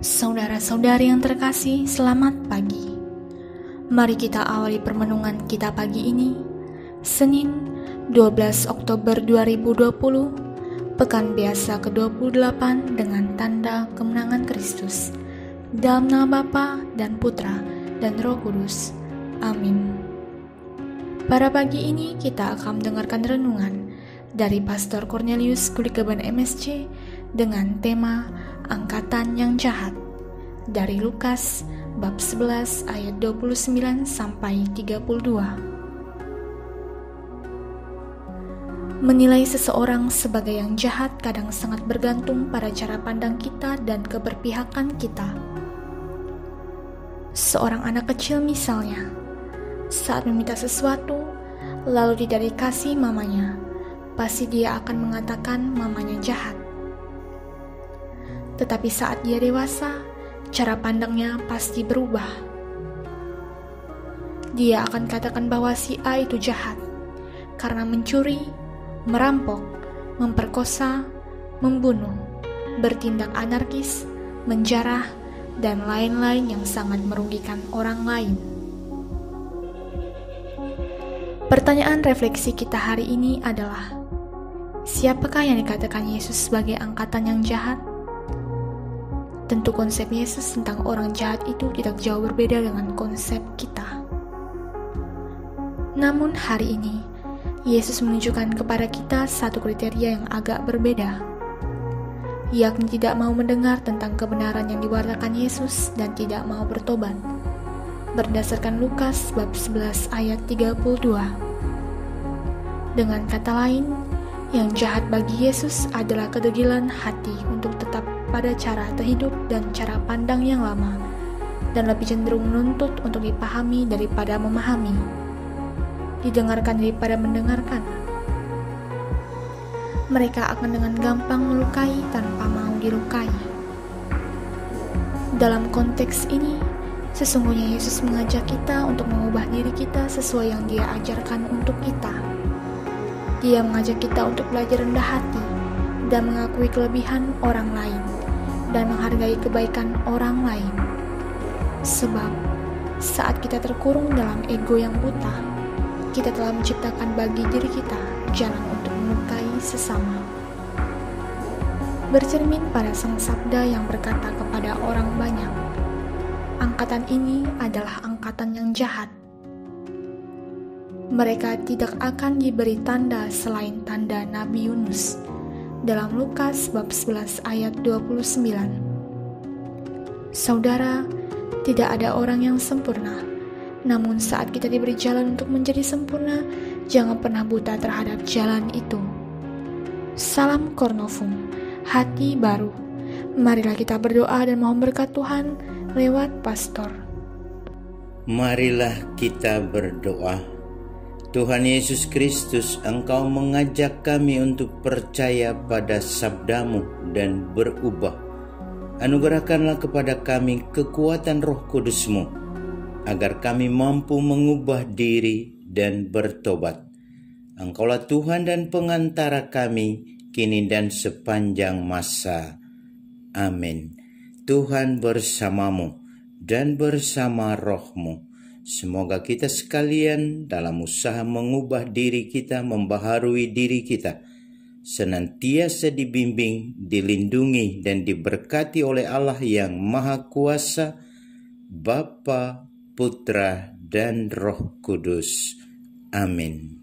Saudara-saudari yang terkasih, selamat pagi. Mari kita awali permenungan kita pagi ini, Senin 12 Oktober 2020, Pekan Biasa ke-28 dengan tanda kemenangan Kristus. Dalam nama Bapa dan Putra dan Roh Kudus. Amin. Pada pagi ini kita akan mendengarkan renungan dari Pastor Cornelius Kulikaban MSC dengan tema Angkatan yang Jahat dari Lukas bab 11 ayat 29 sampai 32. Menilai seseorang sebagai yang jahat kadang sangat bergantung pada cara pandang kita dan keberpihakan kita. Seorang anak kecil misalnya, saat meminta sesuatu lalu tidak dikasih mamanya, pasti dia akan mengatakan mamanya jahat. Tetapi saat dia dewasa, cara pandangnya pasti berubah. Dia akan katakan bahwa si A itu jahat karena mencuri, merampok, memperkosa, membunuh, bertindak anarkis, menjarah, dan lain-lain yang sangat merugikan orang lain. Pertanyaan refleksi kita hari ini adalah, siapakah yang dikatakan Yesus sebagai angkatan yang jahat? Tentu konsep Yesus tentang orang jahat itu tidak jauh berbeda dengan konsep kita. Namun hari ini, Yesus menunjukkan kepada kita satu kriteria yang agak berbeda, yakni tidak mau mendengar tentang kebenaran yang diwartakan Yesus dan tidak mau bertobat. Berdasarkan Lukas bab 11 ayat 32. Dengan kata lain, yang jahat bagi Yesus adalah kedegilan hati untuk tetap pada cara terhidup dan cara pandang yang lama, dan lebih cenderung menuntut untuk dipahami daripada memahami, didengarkan daripada mendengarkan. Mereka akan dengan gampang melukai tanpa mau dilukai. Dalam konteks ini, sesungguhnya Yesus mengajak kita untuk mengubah diri kita sesuai yang Dia ajarkan untuk kita. Dia mengajak kita untuk belajar rendah hati dan mengakui kelebihan orang lain dan menghargai kebaikan orang lain. Sebab saat kita terkurung dalam ego yang buta, kita telah menciptakan bagi diri kita jalan untuk melukai sesama. Bercermin pada sang sabda yang berkata kepada orang banyak, angkatan ini adalah angkatan yang jahat. Mereka tidak akan diberi tanda selain tanda Nabi Yunus dalam Lukas bab 11 ayat 29. Saudara, tidak ada orang yang sempurna. Namun saat kita diberi jalan untuk menjadi sempurna, jangan pernah buta terhadap jalan itu. Salam Cornovum, hati baru. Marilah kita berdoa dan mohon berkat Tuhan lewat pastor. Marilah kita berdoa. Tuhan Yesus Kristus, Engkau mengajak kami untuk percaya pada sabda-Mu dan berubah. Anugerahkanlah kepada kami kekuatan Roh Kudus-Mu, agar kami mampu mengubah diri dan bertobat. Engkaulah Tuhan dan pengantara kami, kini dan sepanjang masa. Amin. Tuhan bersamamu dan bersama roh-Mu. Semoga kita sekalian dalam usaha mengubah diri kita, membaharui diri kita, senantiasa dibimbing, dilindungi, dan diberkati oleh Allah yang Maha Kuasa, Bapa, Putra, dan Roh Kudus. Amin.